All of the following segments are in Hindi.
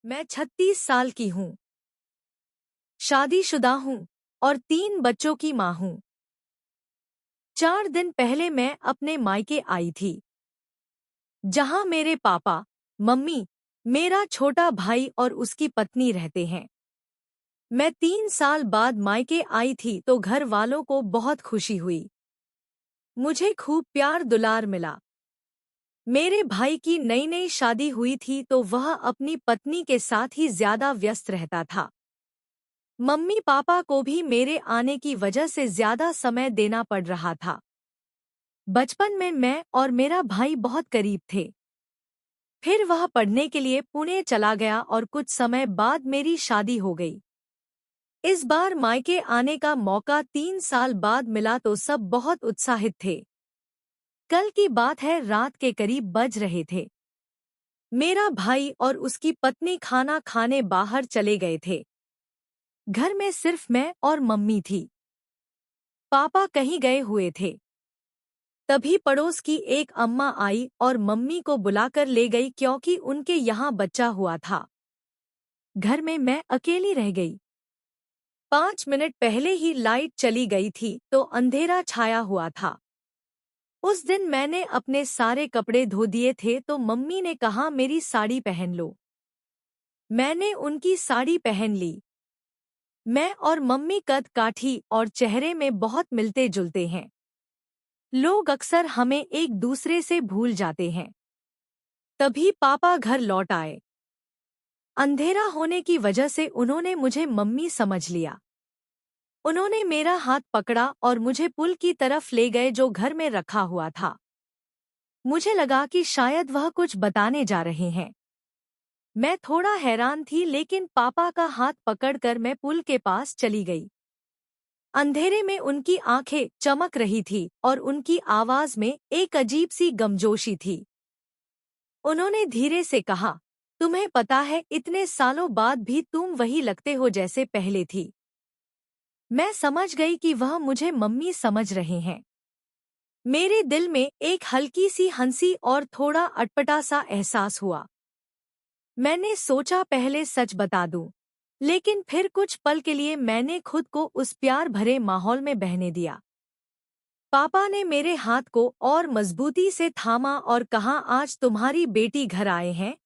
मैं 36 साल की हूँ, शादीशुदा हूँ और 3 बच्चों की माँ हूँ। 4 दिन पहले मैं अपने मायके आई थी, जहाँ मेरे पापा, मम्मी, मेरा छोटा भाई और उसकी पत्नी रहते हैं। मैं 3 साल बाद मायके आई थी तो घर वालों को बहुत खुशी हुई। मुझे खूब प्यार दुलार मिला। मेरे भाई की नई नई शादी हुई थी तो वह अपनी पत्नी के साथ ही ज्यादा व्यस्त रहता था। मम्मी पापा को भी मेरे आने की वजह से ज्यादा समय देना पड़ रहा था। बचपन में मैं और मेरा भाई बहुत करीब थे। फिर वह पढ़ने के लिए पुणे चला गया और कुछ समय बाद मेरी शादी हो गई। इस बार मायके आने का मौका 3 साल बाद मिला तो सब बहुत उत्साहित थे। कल की बात है, रात के करीब बज रहे थे। मेरा भाई और उसकी पत्नी खाना खाने बाहर चले गए थे। घर में सिर्फ मैं और मम्मी थी। पापा कहीं गए हुए थे। तभी पड़ोस की एक अम्मा आई और मम्मी को बुलाकर ले गई क्योंकि उनके यहाँ बच्चा हुआ था। घर में मैं अकेली रह गई। 5 मिनट पहले ही लाइट चली गई थी तो अंधेरा छाया हुआ था। उस दिन मैंने अपने सारे कपड़े धो दिए थे तो मम्मी ने कहा मेरी साड़ी पहन लो। मैंने उनकी साड़ी पहन ली। मैं और मम्मी कद काठी और चेहरे में बहुत मिलते जुलते हैं। लोग अक्सर हमें एक दूसरे से भूल जाते हैं। तभी पापा घर लौट आए। अंधेरा होने की वजह से उन्होंने मुझे मम्मी समझ लिया। उन्होंने मेरा हाथ पकड़ा और मुझे पुल की तरफ ले गए जो घर में रखा हुआ था। मुझे लगा कि शायद वह कुछ बताने जा रहे हैं। मैं थोड़ा हैरान थी लेकिन पापा का हाथ पकड़कर मैं पुल के पास चली गई। अंधेरे में उनकी आंखें चमक रही थी और उनकी आवाज में एक अजीब सी गमजोशी थी। उन्होंने धीरे से कहा, तुम्हें पता है इतने सालों बाद भी तुम वही लगते हो जैसे पहले थी। मैं समझ गई कि वह मुझे मम्मी समझ रहे हैं। मेरे दिल में एक हल्की सी हंसी और थोड़ा अटपटा सा एहसास हुआ। मैंने सोचा पहले सच बता दूं, लेकिन फिर कुछ पल के लिए मैंने खुद को उस प्यार भरे माहौल में बहने दिया। पापा ने मेरे हाथ को और मजबूती से थामा और कहा, आज तुम्हारी बेटी घर आए हैं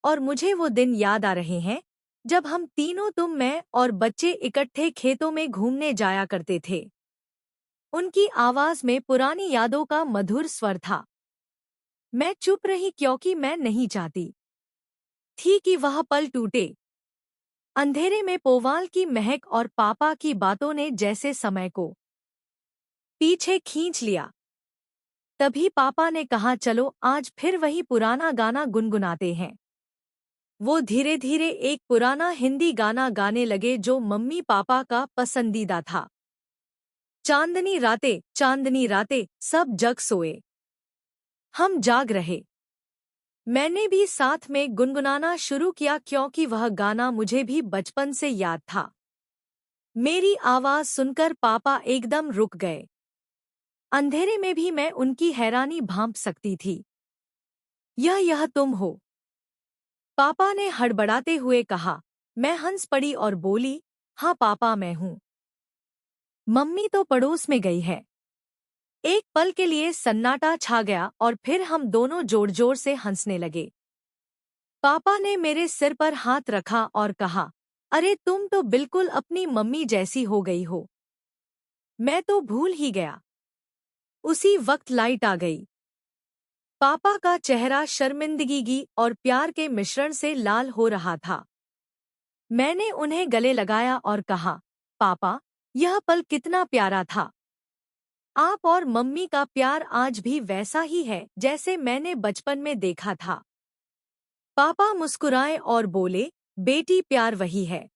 और मुझे वो दिन याद आ रहे हैं जब हम तीनों, तुम, मैं और बच्चे इकट्ठे खेतों में घूमने जाया करते थे। उनकी आवाज में पुरानी यादों का मधुर स्वर था। मैं चुप रही क्योंकि मैं नहीं चाहती थी कि वह पल टूटे। अंधेरे में पोवाल की महक और पापा की बातों ने जैसे समय को पीछे खींच लिया। तभी पापा ने कहा, चलो आज फिर वही पुराना गाना गुनगुनाते हैं। वो धीरे धीरे एक पुराना हिंदी गाना गाने लगे जो मम्मी पापा का पसंदीदा था। चांदनी रातें सब जग सोए, हम जाग रहे। मैंने भी साथ में गुनगुनाना शुरू किया क्योंकि वह गाना मुझे भी बचपन से याद था। मेरी आवाज सुनकर पापा एकदम रुक गए। अंधेरे में भी मैं उनकी हैरानी भांप सकती थी। यह तुम हो? पापा ने हड़बड़ाते हुए कहा। मैं हंस पड़ी और बोली, हाँ पापा, मैं हूँ। मम्मी तो पड़ोस में गई है। एक पल के लिए सन्नाटा छा गया और फिर हम दोनों जोर जोर से हंसने लगे। पापा ने मेरे सिर पर हाथ रखा और कहा, अरे तुम तो बिल्कुल अपनी मम्मी जैसी हो गई हो। मैं तो भूल ही गया। उसी वक्त लाइट आ गई। पापा का चेहरा शर्मिंदगी और प्यार के मिश्रण से लाल हो रहा था। मैंने उन्हें गले लगाया और कहा, पापा, यह पल कितना प्यारा था। आप और मम्मी का प्यार आज भी वैसा ही है जैसे मैंने बचपन में देखा था। पापा मुस्कुराए और बोले, बेटी, प्यार वही है,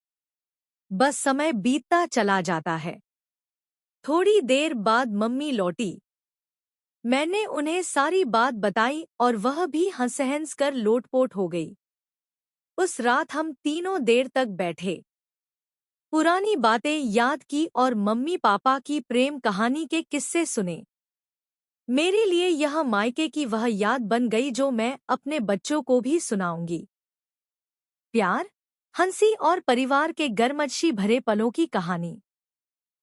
बस समय बीतता चला जाता है। थोड़ी देर बाद मम्मी लौटी। मैंने उन्हें सारी बात बताई और वह भी हंस कर लोटपोट हो गई। उस रात हम तीनों देर तक बैठे, पुरानी बातें याद की और मम्मी पापा की प्रेम कहानी के किस्से सुने। मेरे लिए यह मायके की वह याद बन गई जो मैं अपने बच्चों को भी सुनाऊंगी। प्यार, हंसी और परिवार के गर्मजशी भरे पलों की कहानी।